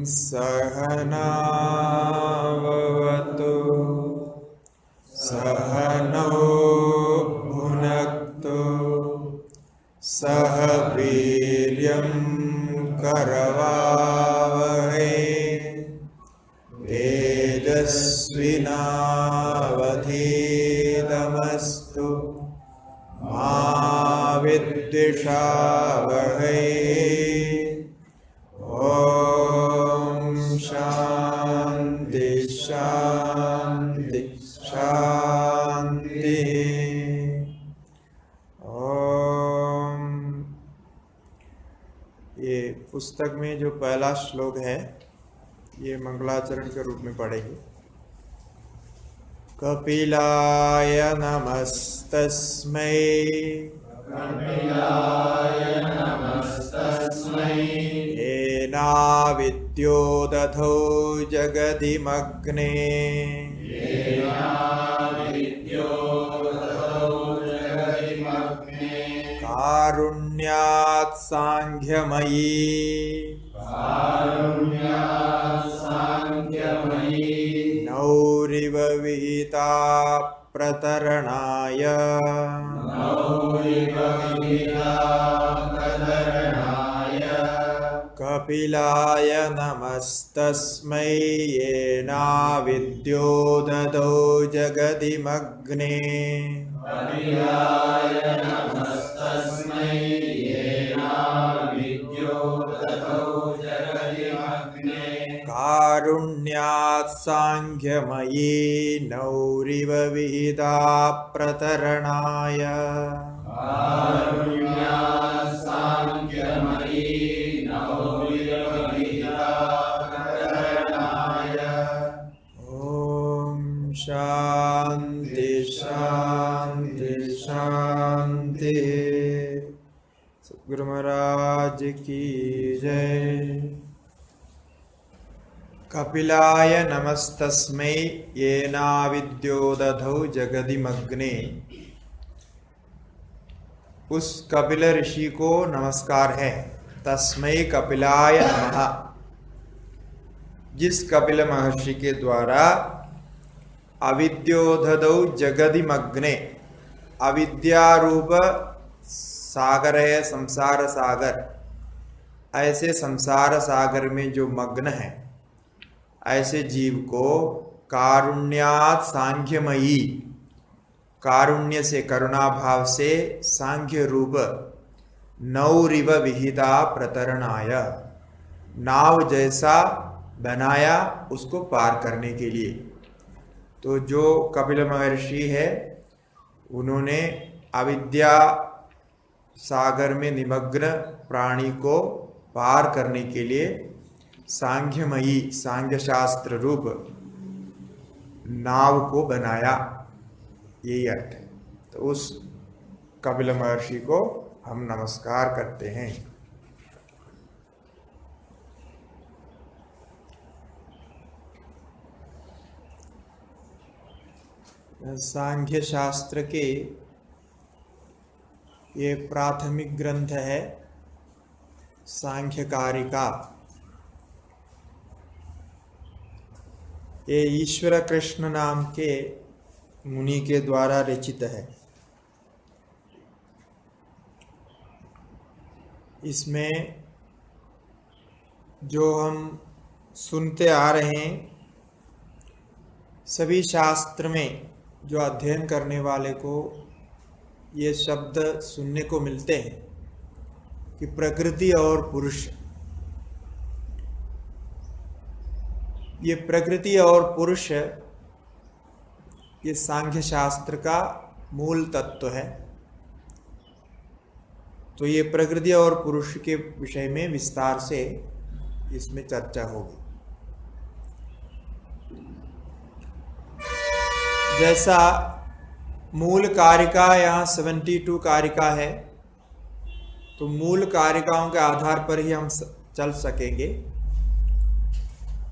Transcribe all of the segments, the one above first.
सहनावतु सहनौ भुनक्तु सह वीर्यं करवावहै तेजस्विनावधीतमस्तु मा विद्विषावहै। शांति शांति शांति। ओम। ये पुस्तक में जो पहला श्लोक है ये मंगलाचरण के रूप में पढ़ेंगे। कपिलाय नमस्तस्मै येनाविद्यो दधौ जगदिमग्ने कारुण्यात् सांख्यमयी नौरिव विहिता प्रतरणाय कपिलाय नमस्तस्मै येनाविद्यो दधौ जगदिमग्ने कारुण्यात् सांख्यमयी नौरिव विहिता प्रतरणाय ओम शांति शांति शांति। सद्गुरु महाराज की जय। कपिलाय नमस्तस्मै येनाविद्यो दधौ जगदिमग्ने। उस कपिल ऋषि को नमस्कार है। तस्मै कपिलाय नमः। जिस कपिल महर्षि के द्वारा अविद्योदधौ जगदिमग्ने, अविद्यारूप सागर है संसार सागर, ऐसे संसार सागर में जो मग्न है ऐसे जीव को कारुण्यात् सांख्यमयी, कारुण्य से करुणा भाव से सांख्य रूप नौरिव विहिता प्रतरणाय, नाव जैसा बनाया उसको पार करने के लिए। तो जो कपिल महर्षि है उन्होंने अविद्या सागर में निमग्न प्राणी को पार करने के लिए सांख्यमयी, सांख्य शास्त्र रूप नाव को बनाया, यही अर्थ है। तो उस कपिल महर्षि को हम नमस्कार करते हैं। सांख्य शास्त्र के ये प्राथमिक ग्रंथ है सांख्यकारिका। ये ईश्वर कृष्ण नाम के मुनि के द्वारा रचित है। इसमें जो हम सुनते आ रहे हैं, सभी शास्त्र में जो अध्ययन करने वाले को ये शब्द सुनने को मिलते हैं कि प्रकृति और पुरुष, ये प्रकृति और पुरुष ये सांख्य शास्त्र का मूल तत्व है। तो ये प्रकृति और पुरुष के विषय में विस्तार से इसमें चर्चा होगी। जैसा मूल कारिका यहाँ 72 कारिका है, तो मूल कारिकाओं के आधार पर ही हम चल सकेंगे।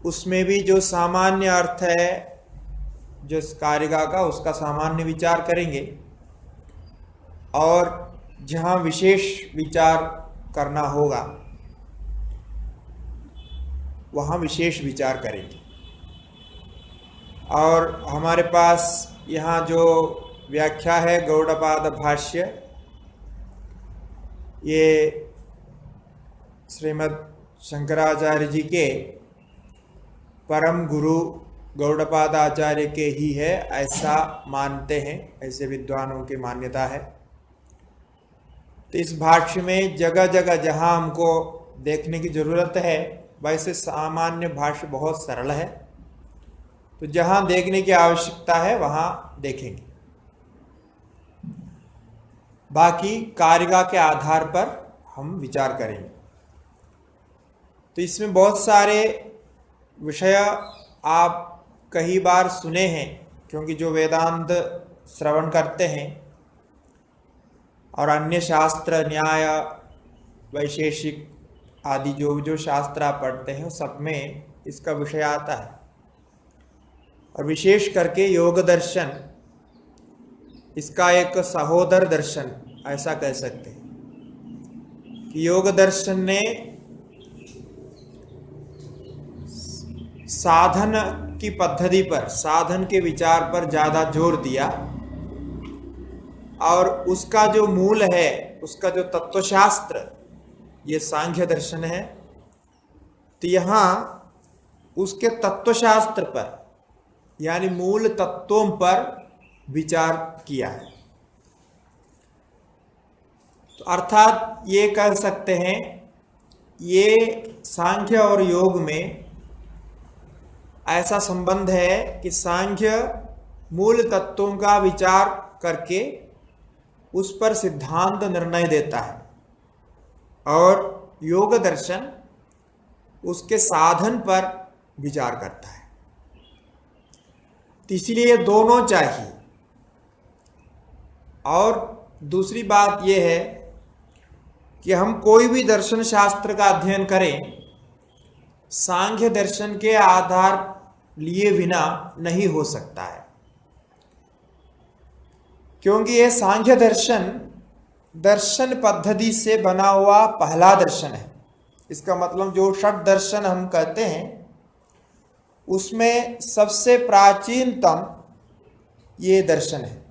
उसमें भी जो सामान्य अर्थ है जो कारिका का, उसका सामान्य विचार करेंगे, और जहाँ विशेष विचार करना होगा वहाँ विशेष विचार करेंगे। और हमारे पास यहाँ जो व्याख्या है गौड़पाद भाष्य, ये श्रीमद् शंकराचार्य जी के परम गुरु गौड़पाद आचार्य के ही है, ऐसा मानते हैं, ऐसे विद्वानों की मान्यता है। तो इस भाष्य में जगह जगह जहाँ हमको देखने की जरूरत है, वैसे सामान्य भाष्य बहुत सरल है, तो जहाँ देखने की आवश्यकता है वहाँ देखेंगे। बाकी कारिका के आधार पर हम विचार करेंगे। तो इसमें बहुत सारे विषय आप कई बार सुने हैं, क्योंकि जो वेदांत श्रवण करते हैं और अन्य शास्त्र, न्याय, वैशेषिक आदि जो शास्त्र आप पढ़ते हैं, सब में इसका विषय आता है। और विशेष करके योग दर्शन इसका एक सहोदर दर्शन ऐसा कह सकते हैं कि योग दर्शन ने साधन की पद्धति पर, साधन के विचार पर ज़्यादा जोर दिया, और उसका जो मूल है, उसका जो तत्वशास्त्र, ये सांख्य दर्शन है। तो यहाँ उसके तत्वशास्त्र पर, यानी मूल तत्वों पर विचार किया है। तो अर्थात ये कह सकते हैं, ये सांख्य और योग में ऐसा संबंध है कि सांख्य मूल तत्वों का विचार करके उस पर सिद्धांत निर्णय देता है, और योग दर्शन उसके साधन पर विचार करता है। तो इसलिए दोनों चाहिए। और दूसरी बात यह है कि हम कोई भी दर्शन शास्त्र का अध्ययन करें, सांख्य दर्शन के आधार लिए बिना नहीं हो सकता है, क्योंकि ये सांख्य दर्शन दर्शन पद्धति से बना हुआ पहला दर्शन है। इसका मतलब जो षट दर्शन हम कहते हैं, उसमें सबसे प्राचीनतम ये दर्शन है।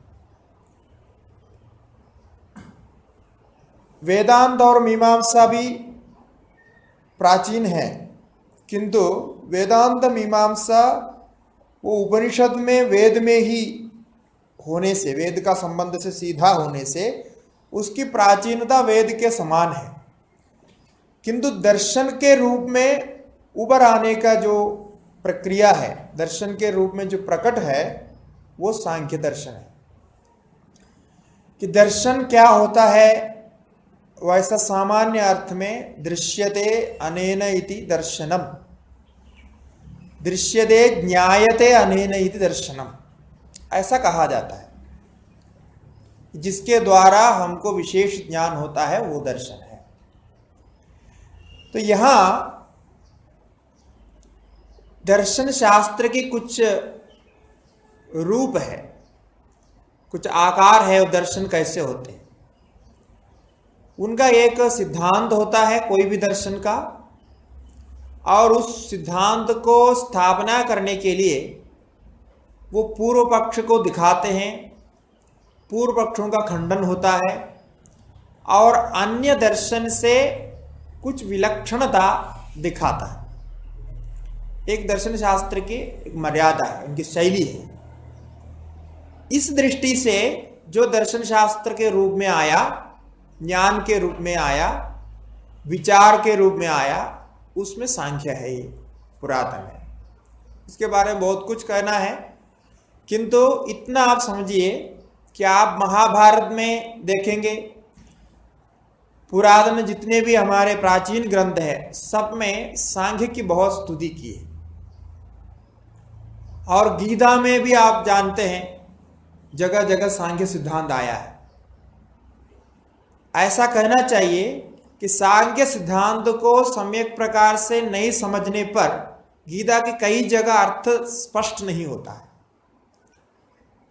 वेदांत और मीमांसा भी प्राचीन है, किंतु वेदांत मीमांसा वो उपनिषद में, वेद में ही होने से, वेद का संबंध से सीधा होने से उसकी प्राचीनता वेद के समान है। किंतु दर्शन के रूप में उभर आने का जो प्रक्रिया है, दर्शन के रूप में जो प्रकट है, वो सांख्य दर्शन है। कि दर्शन क्या होता है, वैसा सामान्य अर्थ में दृश्यते अनेन इति दर्शनम, दृश्यते ज्ञायते अनेन इति दर्शनम, ऐसा कहा जाता है। जिसके द्वारा हमको विशेष ज्ञान होता है, वो दर्शन है। तो यहां दर्शन शास्त्र के कुछ रूप है, कुछ आकार है, वो दर्शन कैसे होते हैं। उनका एक सिद्धांत होता है कोई भी दर्शन का, और उस सिद्धांत को स्थापना करने के लिए वो पूर्व पक्ष को दिखाते हैं, पूर्व पक्षों का खंडन होता है, और अन्य दर्शन से कुछ विलक्षणता दिखाता है। एक दर्शन शास्त्र की एक मर्यादा है, उनकी शैली है। इस दृष्टि से जो दर्शन शास्त्र के रूप में आया, ज्ञान के रूप में आया, विचार के रूप में आया, उसमें सांख्य है, ये पुरातन है। इसके बारे में बहुत कुछ कहना है, किंतु इतना आप समझिए कि आप महाभारत में देखेंगे पुरातन जितने भी हमारे प्राचीन ग्रंथ है सब में सांख्य की बहुत स्तुति की है। और गीता में भी आप जानते हैं जगह जगह सांख्य सिद्धांत आया है। ऐसा कहना चाहिए कि सांख्य सिद्धांत को सम्यक प्रकार से नहीं समझने पर गीता के कई जगह अर्थ स्पष्ट नहीं होता है,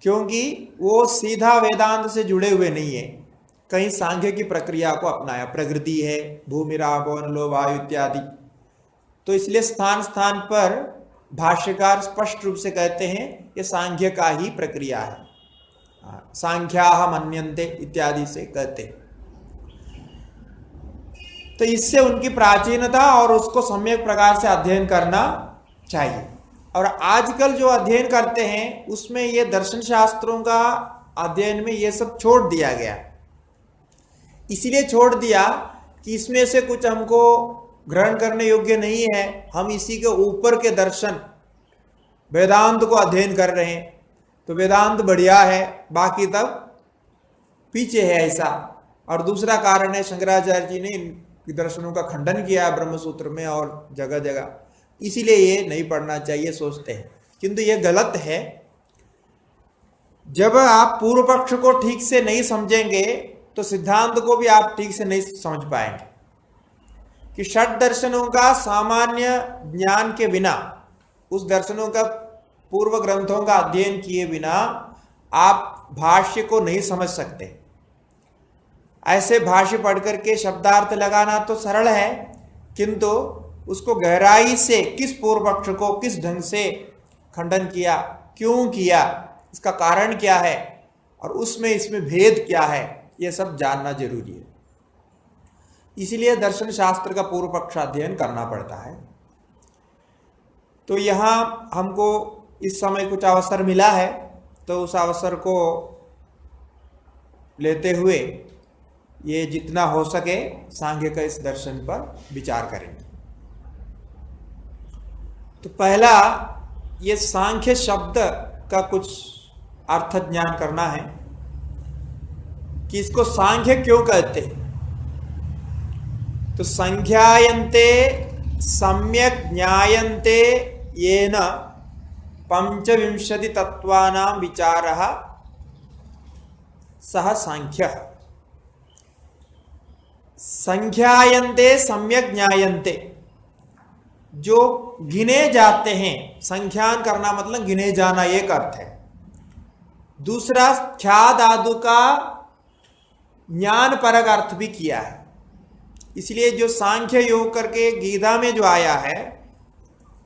क्योंकि वो सीधा वेदांत से जुड़े हुए नहीं है। कहीं सांख्य की प्रक्रिया को अपनाया, प्रकृति है, भूमि रापो नलो वायु इत्यादि। तो इसलिए स्थान स्थान पर भाष्यकार स्पष्ट रूप से कहते हैं ये सांख्य का ही प्रक्रिया है, सांख्याह मन्यन्ते इत्यादि से कहते हैं। तो इससे उनकी प्राचीनता और उसको सम्यक प्रकार से अध्ययन करना चाहिए। और आजकल जो अध्ययन करते हैं उसमें ये दर्शन शास्त्रों का अध्ययन में ये सब छोड़ दिया गया। इसलिए छोड़ दिया कि इसमें से कुछ हमको ग्रहण करने योग्य नहीं है, हम इसी के ऊपर के दर्शन वेदांत को अध्ययन कर रहे हैं, तो वेदांत बढ़िया है, बाकी तब पीछे है ऐसा। और दूसरा कारण है शंकराचार्य जी ने इन दर्शनों का खंडन किया ब्रह्मसूत्र में और जगह जगह, इसीलिए ये नहीं पढ़ना चाहिए सोचते हैं, किंतु ये गलत है। जब आप पूर्व पक्ष को ठीक से नहीं समझेंगे तो सिद्धांत को भी आप ठीक से नहीं समझ पाएंगे कि षट दर्शनों का सामान्य ज्ञान के बिना, उस दर्शनों का पूर्व ग्रंथों का अध्ययन किए बिना आप भाष्य को नहीं समझ सकते। ऐसे भाष्य पढ़ करके शब्दार्थ लगाना तो सरल है, किंतु उसको गहराई से किस पूर्व पक्ष को किस ढंग से खंडन किया, क्यों किया, इसका कारण क्या है और उसमें इसमें भेद क्या है, यह सब जानना जरूरी है। इसीलिए दर्शन शास्त्र का पूर्व पक्ष अध्ययन करना पड़ता है। तो यहाँ हमको इस समय कुछ अवसर मिला है, तो उस अवसर को लेते हुए ये जितना हो सके सांख्य का इस दर्शन पर विचार करेंगे। तो पहला ये सांख्य शब्द का कुछ अर्थ ज्ञान करना है कि इसको सांख्य क्यों कहते हैं। तो संख्यायन्ते सम्यक ज्ञायन्ते येन पंचविंशति तत्वानां विचारः सह सांख्यः। संख्यायन्ते सम्यक ज्ञायन्ते, जो गिने जाते हैं, संख्यान करना मतलब गिने जाना एक अर्थ है। दूसरा ख्याद आदि का ज्ञान परक अर्थ भी किया है। इसलिए जो सांख्य योग करके गीता में जो आया है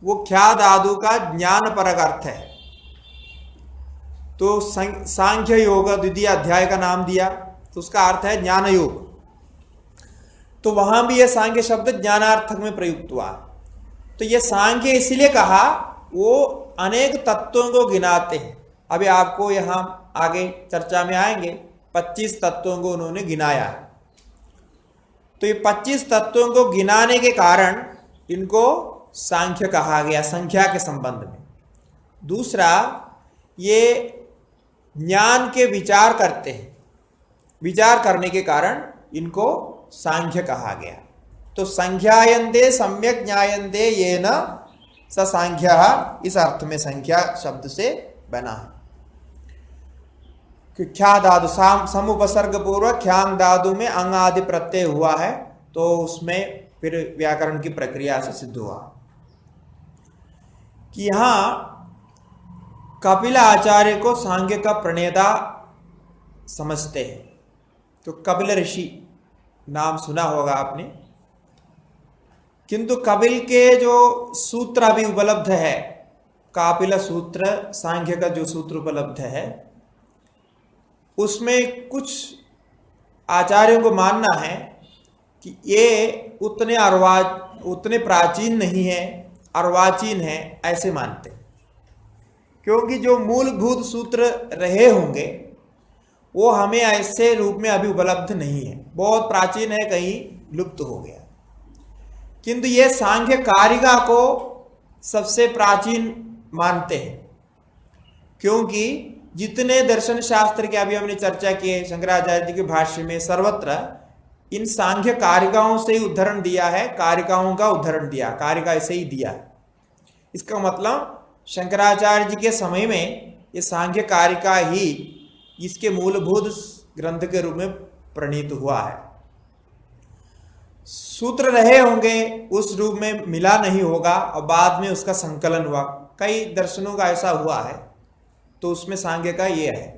वो ख्याद आदि का ज्ञान परक अर्थ है। तो सांख्य योग द्वितीय अध्याय का नाम दिया, तो उसका अर्थ है ज्ञान योग। तो वहां भी यह सांख्य शब्द ज्ञानार्थक में प्रयुक्त हुआ। तो यह सांख्य इसलिए कहा, वो अनेक तत्वों को गिनाते हैं। अभी आपको यहां आगे चर्चा में आएंगे, 25 तत्वों को उन्होंने गिनाया है। तो ये 25 तत्वों को गिनाने के कारण इनको सांख्य कहा गया, संख्या के संबंध में। दूसरा, ये ज्ञान के विचार करते हैं, विचार करने के कारण इनको सांख्य कहा गया। तो संख्यायन्ते सम्यक ज्ञायन्ते येन स सांख्यः, इस अर्थ में संख्या शब्द से बना है। ख्या धातु समुपसर्ग पूर्व ख्यांग धातु में अंग आदि प्रत्यय हुआ है, तो उसमें फिर व्याकरण की प्रक्रिया से सिद्ध हुआ कि यहां कपिल आचार्य को सांख्य का प्रणेता समझते हैं। तो कपिल ऋषि नाम सुना होगा आपने, किंतु कपिल के जो सूत्र अभी उपलब्ध है, कापिल सूत्र, सांख्य का जो सूत्र उपलब्ध है, उसमें कुछ आचार्यों को मानना है कि ये उतने प्राचीन नहीं है, अर्वाचीन है, ऐसे मानते हैं। क्योंकि जो मूलभूत सूत्र रहे होंगे वो हमें ऐसे रूप में अभी उपलब्ध नहीं है, बहुत प्राचीन है, कहीं लुप्त हो गया। किंतु ये सांख्य कारिका को सबसे प्राचीन मानते हैं, क्योंकि जितने दर्शन शास्त्र के अभी हमने चर्चा किए शंकराचार्य जी के भाष्य में सर्वत्र इन सांख्य कारिकाओं से ही उदाहरण दिया है, कारिकाओं का उदाहरण दिया, कारिका ऐसे ही दिया है। इसका मतलब शंकराचार्य जी के समय में ये सांख्य कारिका ही इसके मूलभूत ग्रंथ के रूप में प्रणीत हुआ है। सूत्र रहे होंगे, उस रूप में मिला नहीं होगा और बाद में उसका संकलन हुआ। कई दर्शनों का ऐसा हुआ है, तो उसमें सांख्य का ये है।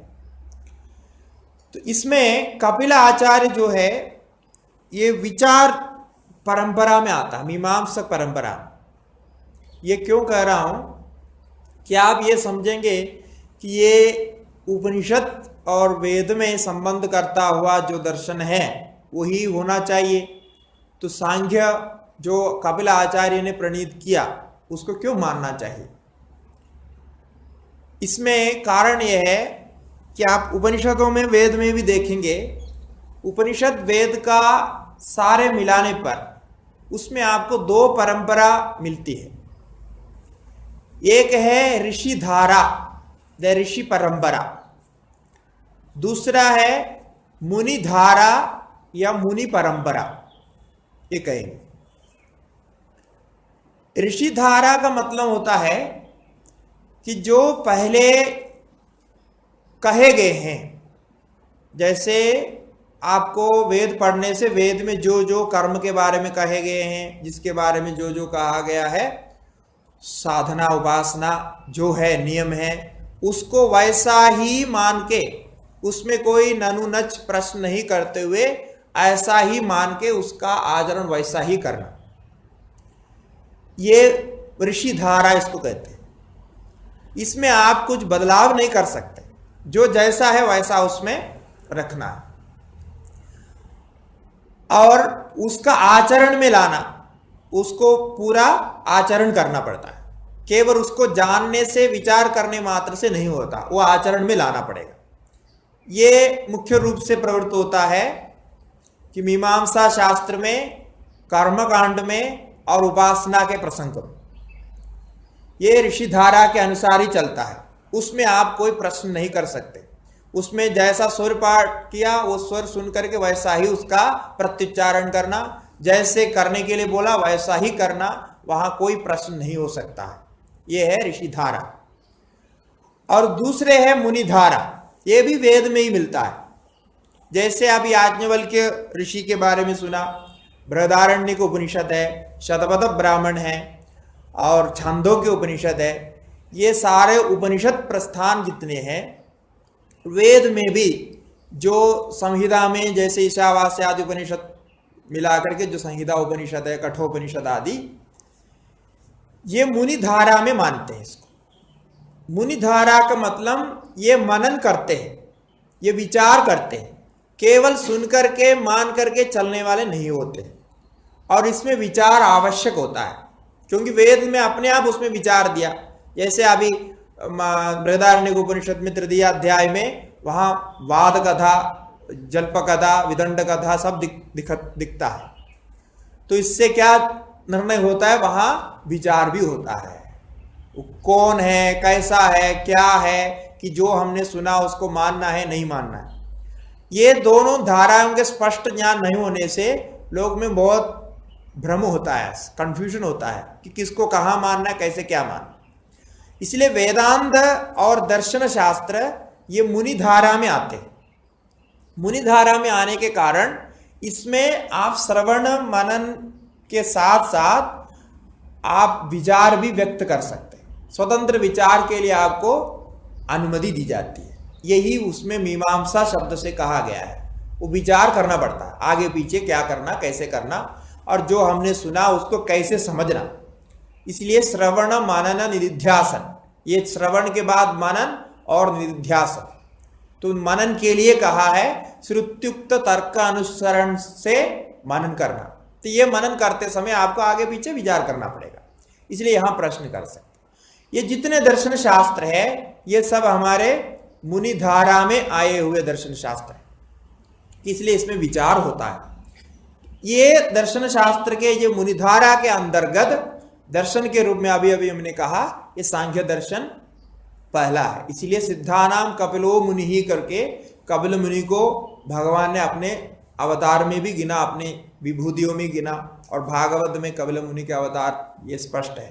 तो इसमें कपिल आचार्य जो है ये विचार परंपरा में आता है, मीमांसक परंपरा। ये क्यों कह रहा हूं कि आप ये समझेंगे कि ये उपनिषद और वेद में संबंध करता हुआ जो दर्शन है वही होना चाहिए। तो सांख्य जो कपिल आचार्य ने प्रणीत किया उसको क्यों मानना चाहिए? इसमें कारण यह है कि आप उपनिषदों में, वेद में भी देखेंगे, उपनिषद वेद का सारे मिलाने पर उसमें आपको दो परंपरा मिलती है। एक है ऋषि धारा, द ऋषि परंपरा। दूसरा है मुनि धारा या मुनि परंपरा। ये कहेंगे ऋषि धारा का मतलब होता है कि जो पहले कहे गए हैं, जैसे आपको वेद पढ़ने से वेद में जो जो कर्म के बारे में कहे गए हैं, जिसके बारे में जो जो कहा गया है, साधना उपासना जो है, नियम है, उसको वैसा ही मान के, उसमें कोई ननुनच प्रश्न नहीं करते हुए ऐसा ही मान के उसका आचरण वैसा ही करना, ये ऋषि धारा इसको कहते हैं। इसमें आप कुछ बदलाव नहीं कर सकते, जो जैसा है वैसा उसमें रखना है और उसका आचरण में लाना, उसको पूरा आचरण करना पड़ता है। केवल उसको जानने से, विचार करने मात्र से नहीं होता, वो आचरण में लाना पड़ेगा। ये मुख्य रूप से प्रवृत्त होता है कि मीमांसा शास्त्र में, कर्मकांड में और उपासना के प्रसंग में ये ऋषि धारा के अनुसार ही चलता है। उसमें आप कोई प्रश्न नहीं कर सकते। उसमें जैसा स्वर पाठ किया वो स्वर सुन करके वैसा ही उसका प्रत्युच्चारण करना, जैसे करने के लिए बोला वैसा ही करना, वहां कोई प्रश्न नहीं हो सकता है। ये है ऋषि धारा। और दूसरे है मुनि धारा, ये भी वेद में ही मिलता है। जैसे अभी याज्ञवल्क्य ऋषि के बारे में सुना, बृहदारण्यक उपनिषद है, शतपथ ब्राह्मण है और छांदोग्य उपनिषद है। ये सारे उपनिषद प्रस्थान जितने हैं, वेद में भी जो संहिता में, जैसे ईशावास्य आदि उपनिषद मिलाकर के जो संहिता उपनिषद है, कठोपनिषद आदि, ये मुनि धारा में मानते हैं इसको। मुनि धारा का मतलब ये मनन करते हैं, ये विचार करते हैं, केवल सुन करके मान करके चलने वाले नहीं होते। और इसमें विचार आवश्यक होता है, क्योंकि वेद में अपने आप उसमें विचार दिया। जैसे अभी बृहदारण्यक उपनिषद में तृतीय अध्याय में वहां वाद कथा, जल्प कथा, विदंड कथा सब दिखता है। तो इससे क्या निर्णय होता है? वहां विचार भी होता है, कौन है, कैसा है, क्या है, कि जो हमने सुना उसको मानना है नहीं मानना है। ये दोनों धाराओं के स्पष्ट ज्ञान नहीं होने से लोग में बहुत भ्रम होता है, कंफ्यूजन होता है कि किसको कहाँ मानना है, कैसे क्या मानना। इसलिए वेदांत और दर्शन शास्त्र ये मुनि धारा में आते हैं। मुनि धारा में आने के कारण इसमें आप श्रवण मनन के साथ साथ आप विचार भी व्यक्त कर सकते हैं। स्वतंत्र विचार के लिए आपको अनुमति दी जाती है। यही उसमें मीमांसा शब्द से कहा गया है। वो विचार करना पड़ता है, आगे पीछे क्या करना, कैसे करना, और जो हमने सुना उसको कैसे समझना। इसलिए श्रवण मनन निधिध्यासन, ये श्रवण के बाद मनन और निधिध्यासन। तो मनन के लिए कहा है श्रुत्युक्त तर्क अनुसरण से मनन करना। तो ये मनन करते समय आपको आगे पीछे विचार करना पड़ेगा, इसलिए यहां प्रश्न कर सकते। ये जितने दर्शन शास्त्र है ये सब हमारे मुनि धारा में आए हुए दर्शन शास्त्र है, इसलिए इसमें विचार होता है। ये दर्शन शास्त्र के ये मुनिधारा के अंतर्गत दर्शन के रूप में अभी अभी हमने कहा ये सांख्य दर्शन पहला है। इसलिए सिद्धानाम कपिलो मुनि ही करके कपिल मुनि को भगवान ने अपने अवतार में भी गिना, अपने विभूतियों में गिना, और भागवत में कपिल मुनि के अवतार, ये स्पष्ट है।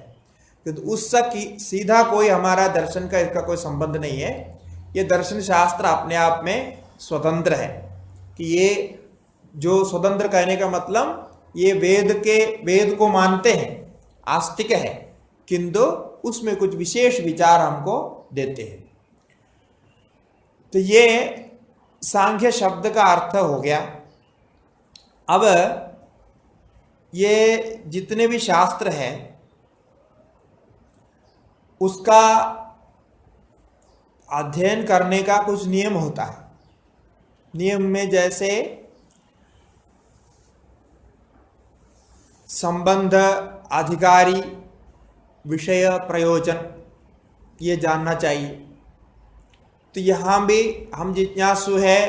तो उससे सीधा कोई हमारा दर्शन का इसका कोई संबंध नहीं है। ये दर्शन शास्त्र अपने आप में स्वतंत्र है। कि ये जो स्वतंत्र कहने का मतलब, ये वेद को मानते हैं, आस्तिक है, किंतु उसमें कुछ विशेष विचार हमको देते हैं। तो ये सांख्य शब्द का अर्थ हो गया। अब ये जितने भी शास्त्र हैं उसका अध्ययन करने का कुछ नियम होता है। नियम में जैसे संबंध, अधिकारी, विषय, प्रयोजन, ये जानना चाहिए। तो यहाँ भी हम जिज्ञासु है,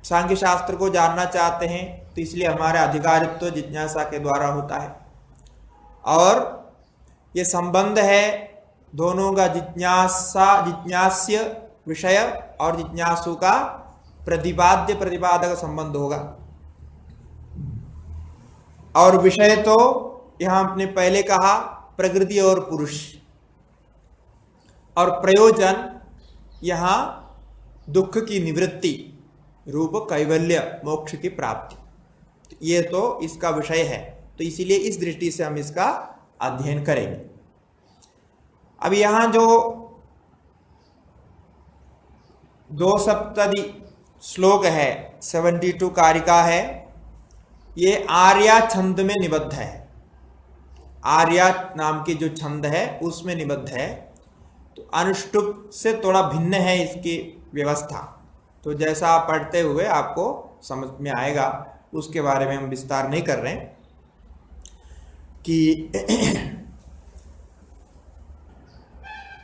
सांख्य शास्त्र को जानना चाहते हैं, तो इसलिए हमारा अधिकारित्व जिज्ञासा के द्वारा होता है। और ये संबंध है दोनों का, जिज्ञास्य विषय और जिज्ञासु का प्रतिपाद्य प्रतिपादक संबंध होगा। और विषय तो यहाँ आपने पहले कहा प्रकृति और पुरुष, और प्रयोजन यहाँ दुख की निवृत्ति रूप कैवल्य मोक्ष की प्राप्ति, ये तो इसका विषय है। तो इसीलिए इस दृष्टि से हम इसका अध्ययन करेंगे। अब यहाँ जो 2 सप्तदी श्लोक है, 72 कारिका है, ये आर्या छंद में निबद्ध है। आर्या नाम की जो छंद है उसमें निबद्ध है। तो अनुष्टुप से थोड़ा भिन्न है इसकी व्यवस्था। तो जैसा आप पढ़ते हुए आपको समझ में आएगा, उसके बारे में हम विस्तार नहीं कर रहे हैं। कि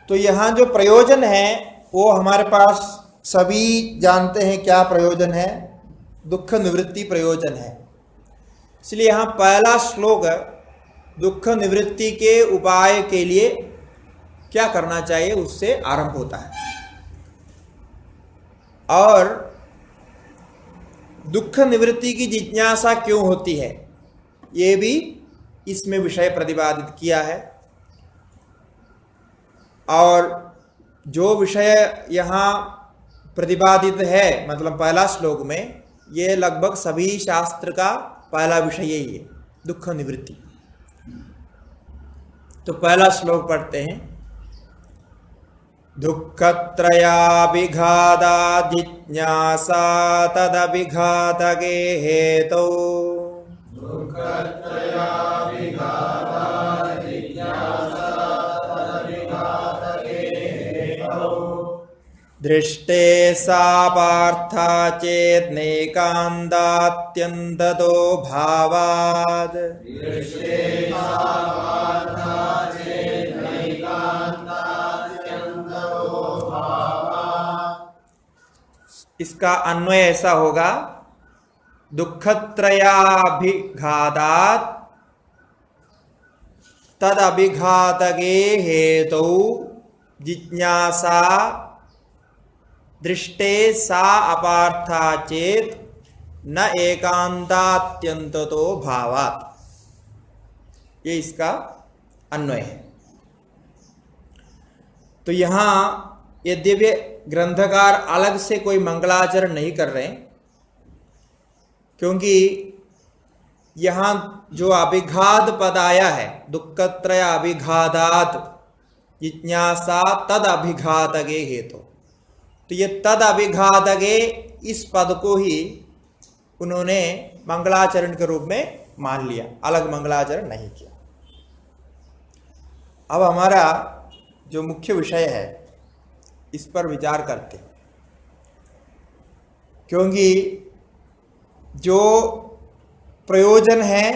तो यहाँ जो प्रयोजन है वो हमारे पास सभी जानते हैं क्या प्रयोजन है, दुख निवृत्ति प्रयोजन है। इसलिए यहाँ पहला श्लोक दुख निवृत्ति के उपाय के लिए क्या करना चाहिए उससे आरंभ होता है। और दुख निवृत्ति की जिज्ञासा क्यों होती है, ये भी इसमें विषय प्रतिपादित किया है। और जो विषय यहाँ प्रतिपादित है, मतलब पहला श्लोक में, ये लगभग सभी शास्त्र का पहला विषय यही है, दुख निवृत्ति। तो पहला श्लोक पढ़ते हैं। दुःखत्रयाभिघाता जिज्ञासा तदभिघातके हेतौ दृष्टे सा पार्था चेत् नैकान्तात्यन्ततो भावात् इसका अन्वय ऐसा होगा, दुःखत्रयाभिघातात् तद अभिघातके हेतौ जिज्ञासा दृष्टे सा अपार्था चेत न एकांतात्यंततो भावात्, ये इसका अन्वय है। तो यहाँ यद्यपि ग्रंथकार अलग से कोई मंगलाचरण नहीं कर रहे, क्योंकि यहाँ जो अभिघात पद आया है, दुःखत्रय अभिघातात् जिज्ञासा तद अभिघातके हेतु, तो ये तद अभिघातके इस पद को ही उन्होंने मंगलाचरण के रूप में मान लिया, अलग मंगलाचरण नहीं किया। अब हमारा जो मुख्य विषय है इस पर विचार करते हैं, क्योंकि जो प्रयोजन है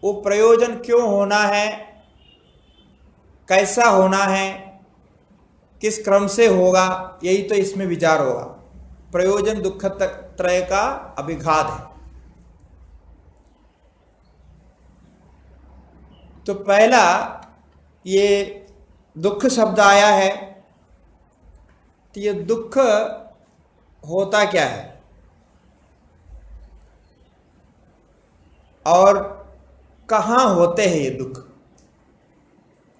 वो प्रयोजन क्यों होना है, कैसा होना है, किस क्रम से होगा, यही तो इसमें विचार होगा। प्रयोजन दुख त्रय का अभिघात है। तो पहला ये दुख शब्द आया है, तो ये दुख होता क्या है? और कहाँ होते हैं ये दुख,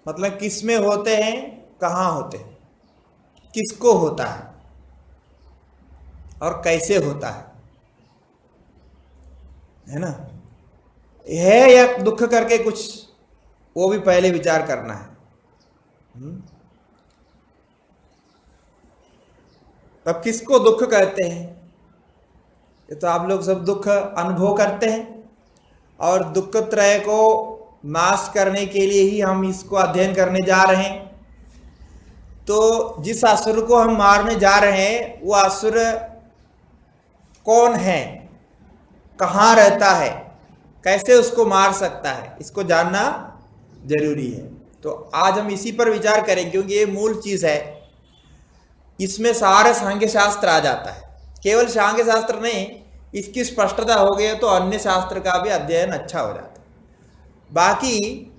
मतलब किस में होते हैं, कहाँ होते हैं, किसको होता है और कैसे होता है ना। है या दुख करके कुछ, वो भी पहले विचार करना है। अब किसको दुख कहते हैं, ये तो आप लोग सब दुख अनुभव करते हैं, और दुख त्रय को नाश करने के लिए ही हम इसको अध्ययन करने जा रहे हैं। तो जिस असुर को हम मारने जा रहे हैं वो असुर कौन है, कहाँ रहता है, कैसे उसको मार सकता है, इसको जानना जरूरी है। तो आज हम इसी पर विचार करें, क्योंकि ये मूल चीज है। इसमें सारा सांख्य शास्त्र आ जाता है, केवल सांख्य शास्त्र नहीं, इसकी स्पष्टता हो गई तो अन्य शास्त्र का भी अध्ययन अच्छा हो जाता है। बाकी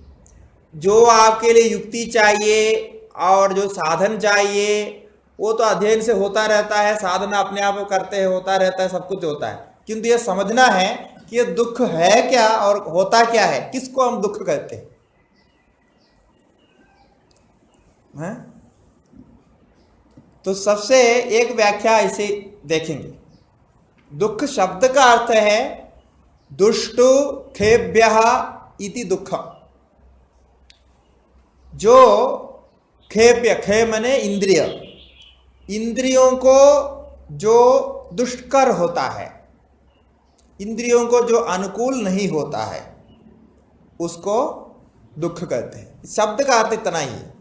जो आपके लिए युक्ति चाहिए और जो साधन चाहिए वो तो अध्ययन से होता रहता है, साधना अपने आप करते हैं, होता रहता है, सब कुछ होता है। किंतु ये समझना है कि ये दुख है क्या और होता क्या है, किसको हम दुख कहते हैं। तो सबसे एक व्याख्या इसे देखेंगे। दुख शब्द का अर्थ है दुष्टु खेभ्यः इति दुःखम्। जो खेप्य, खे मने इंद्रिय, इंद्रियों को जो दुष्कर होता है, इंद्रियों को जो अनुकूल नहीं होता है, उसको दुख कहते हैं। शब्द का अर्थ इतना ही है,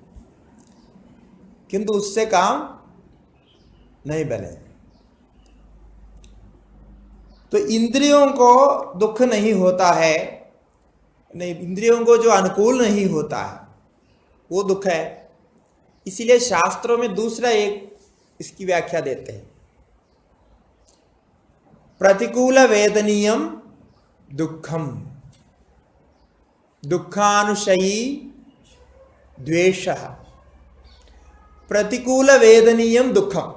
किंतु उससे काम नहीं बने। तो इंद्रियों को दुख नहीं होता है, नहीं, इंद्रियों को जो अनुकूल नहीं होता है वो दुख है। इसीलिए शास्त्रों में दूसरा एक इसकी व्याख्या देते हैं, प्रतिकूल वेदनीयम दुखम, दुखानुशयी द्वेषः। प्रतिकूल वेदनीयम दुखम,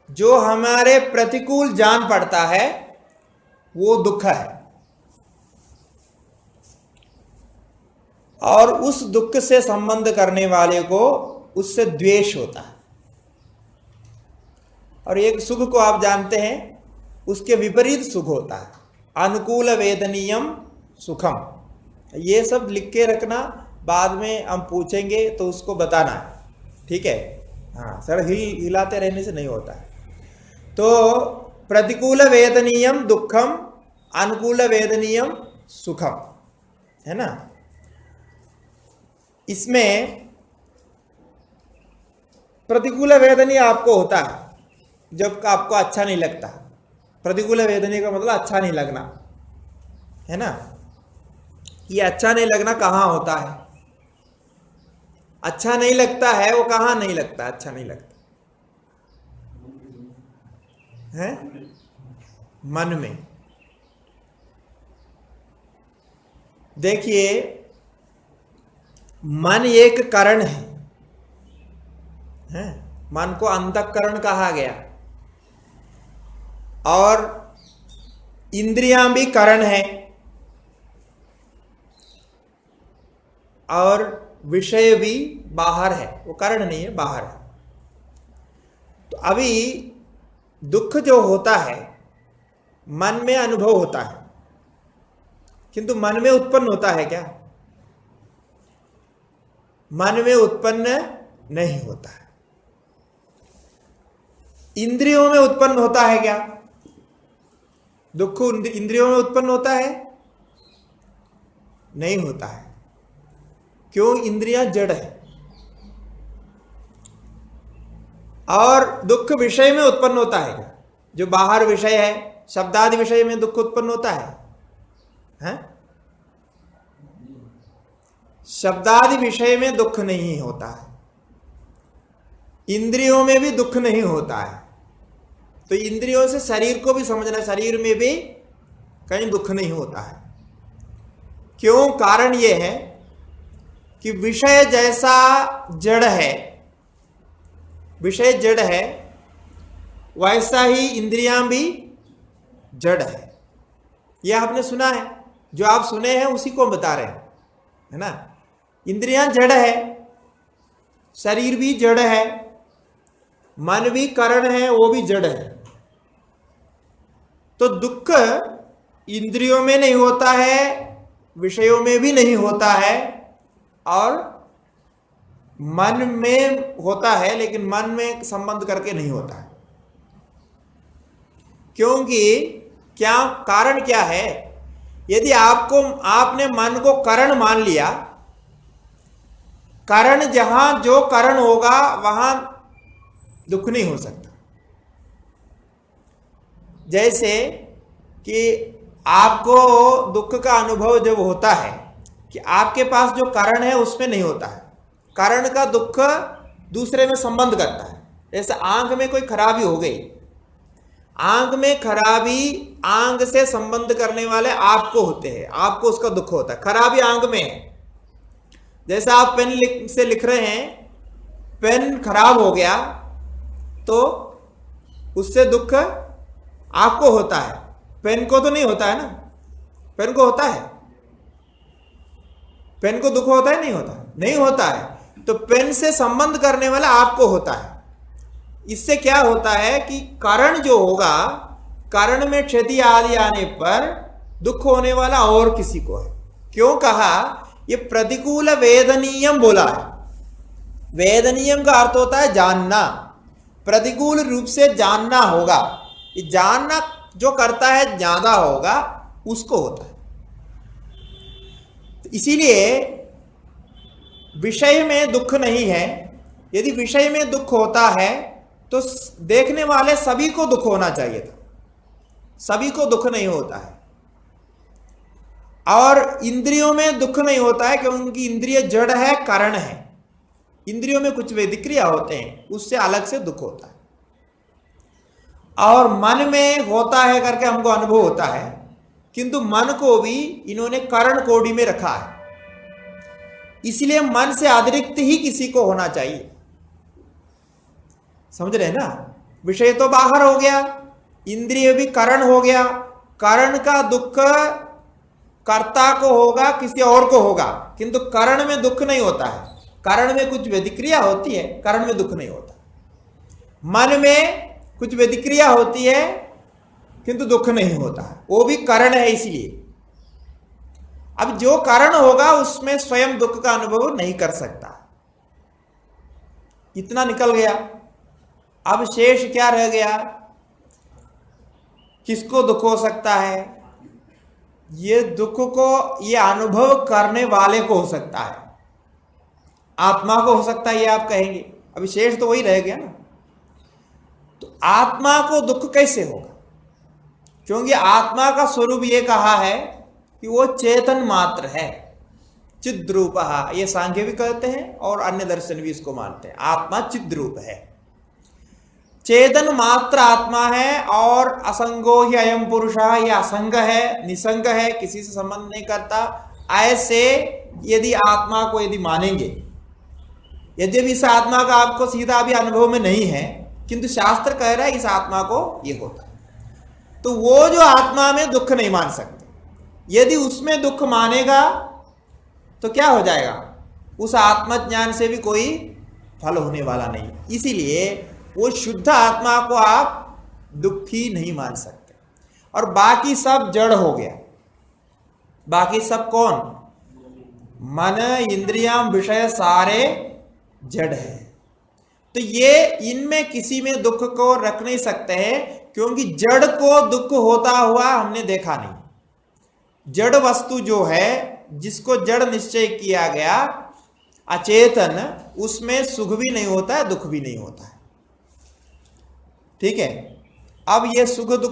जो हमारे प्रतिकूल जान पड़ता है वो दुख है, और उस दुख से संबंध करने वाले को उससे द्वेष होता है। और एक सुख को आप जानते हैं, उसके विपरीत सुख होता है, अनुकूल वेदनीयम सुखम। ये सब लिख के रखना, बाद में हम पूछेंगे तो उसको बताना है, ठीक है। हाँ सर, हिलाते रहने से नहीं होता है। तो प्रतिकूल वेदनीयम दुखम, अनुकूल वेदनीयम सुखम, है ना। इसमें प्रतिकूल वेदनीय आपको होता है जब आपको अच्छा नहीं लगता। प्रतिकूल वेदनीय का मतलब अच्छा नहीं लगना, है ना। ये अच्छा नहीं लगना कहाँ होता है, अच्छा नहीं लगता है वो कहाँ नहीं लगता, अच्छा नहीं लगता है मन में। देखिए, मन एक करण है, मन को अंतःकरण कहा गया, और इंद्रियां भी करण है, और विषय भी बाहर है, वो करण नहीं है, बाहर है। तो अभी दुख जो होता है मन में अनुभव होता है, किंतु मन में उत्पन्न होता है क्या? मन में उत्पन्न नहीं होता है। इंद्रियों में उत्पन्न होता है क्या? दुख इंद्रियों में उत्पन्न होता है? नहीं होता है। क्यों? इंद्रियां जड़ है। और दुख विषय में उत्पन्न होता है क्या? जो बाहर विषय है, शब्दादि विषय में दुख उत्पन्न होता है? शब्दादि विषय में दुख नहीं होता है, इंद्रियों में भी दुख नहीं होता है। तो इंद्रियों से शरीर को भी समझना, शरीर में भी कहीं दुख नहीं होता है। क्यों? कारण यह है कि विषय जैसा जड़ है, विषय जड़ है, वैसा ही इंद्रियां भी जड़ है। यह आपने सुना है, जो आप सुने हैं उसी को बता रहे हैं, है ना। इंद्रियां जड़ है, शरीर भी जड़ है, मन भी कारण है, वो भी जड़ है। तो दुख इंद्रियों में नहीं होता है, विषयों में भी नहीं होता है, और मन में होता है, लेकिन मन में संबंध करके नहीं होता है। क्योंकि क्या कारण क्या है? यदि आपने मन को कारण मान लिया, कारण जहां जो कारण होगा वहां दुख नहीं हो सकता। जैसे कि आपको दुख का अनुभव जब होता है कि आपके पास जो कारण है उसमें नहीं होता है, कारण का दुख दूसरे में संबंध करता है। जैसे आंख में कोई खराबी हो गई, आंख में खराबी, आंख से संबंध करने वाले आपको होते हैं, आपको उसका दुख होता है, खराबी आंख में है। जैसे आप पेन से लिख रहे हैं, पेन खराब हो गया तो उससे दुख आपको होता है, पेन को तो नहीं होता है ना। पेन को होता है, पेन को दुख होता है नहीं होता? नहीं होता है। तो पेन से संबंध करने वाला आपको होता है। इससे क्या होता है कि कारण जो होगा, कारण में क्षति आदि आने पर दुख होने वाला और किसी को है। क्यों कहा? ये प्रतिकूल वेदनीयम बोला है। वेदनीयम का अर्थ होता है जानना, प्रतिकूल रूप से जानना होगा। ये जानना जो करता है ज्यादा होगा उसको होता है। इसीलिए विषय में दुख नहीं है। यदि विषय में दुख होता है तो देखने वाले सभी को दुख होना चाहिए था, सभी को दुख नहीं होता है। और इंद्रियों में दुख नहीं होता है क्योंकि इंद्रिय जड़ है, कारण है। इंद्रियों में कुछ वेदिक्रिया होते हैं, उससे अलग से दुख होता है। और मन में होता है करके हमको अनुभव होता है, किंतु मन को भी इन्होंने कारण कोटि में रखा है। इसलिए मन से अतिरिक्त ही किसी को होना चाहिए। समझ रहे ना? विषय तो बाहर हो गया, इंद्रिय भी कारण हो गया। कारण का दुख कर्ता को होगा, किसी और को होगा, किंतु कारण में दुख नहीं होता है। कारण में कुछ व्यतिक्रिया होती है, कारण में दुख नहीं होता। मन में कुछ व्यतिक्रिया होती है किंतु दुख नहीं होता है, वो भी कारण है। इसलिए अब जो कारण होगा उसमें स्वयं दुख का अनुभव नहीं कर सकता। इतना निकल गया। अब शेष क्या रह गया? किसको दुख हो सकता है? ये दुख को ये अनुभव करने वाले को हो सकता है, आत्मा को हो सकता है, ये आप कहेंगे। अभी शेष तो वही रह गया ना। तो आत्मा को दुख कैसे होगा? क्योंकि आत्मा का स्वरूप ये कहा है कि वो चेतन मात्र है, चिद्रूप। ये सांख्य भी कहते हैं और अन्य दर्शन भी इसको मानते हैं, आत्मा चिद्रूप है, चेतन मात्र आत्मा है। और असंगो ही अयम पुरुष, ये असंग है, निसंग है, किसी से संबंध नहीं करता। ऐसे यदि आत्मा को यदि मानेंगे, यद्यपि इस आत्मा का आपको सीधा अभी अनुभव में नहीं है, किंतु शास्त्र कह रहा है इस आत्मा को ये होता है, तो वो जो आत्मा में दुख नहीं मान सकते। यदि उसमें दुख मानेगा तो क्या हो जाएगा? उस आत्मज्ञान से भी कोई फल होने वाला नहीं। इसीलिए वो शुद्ध आत्मा को आप दुखी नहीं मान सकते। और बाकी सब जड़ हो गया। बाकी सब कौन? मन, इंद्रियां, विषय सारे जड़ है। तो ये इनमें किसी में दुख को रख नहीं सकते हैं, क्योंकि जड़ को दुख होता हुआ हमने देखा नहीं। जड़ वस्तु जो है, जिसको जड़ निश्चय किया गया, अचेतन, उसमें सुख भी नहीं होता है, दुख भी नहीं होता है। ठीक है। अब ये सुख दुख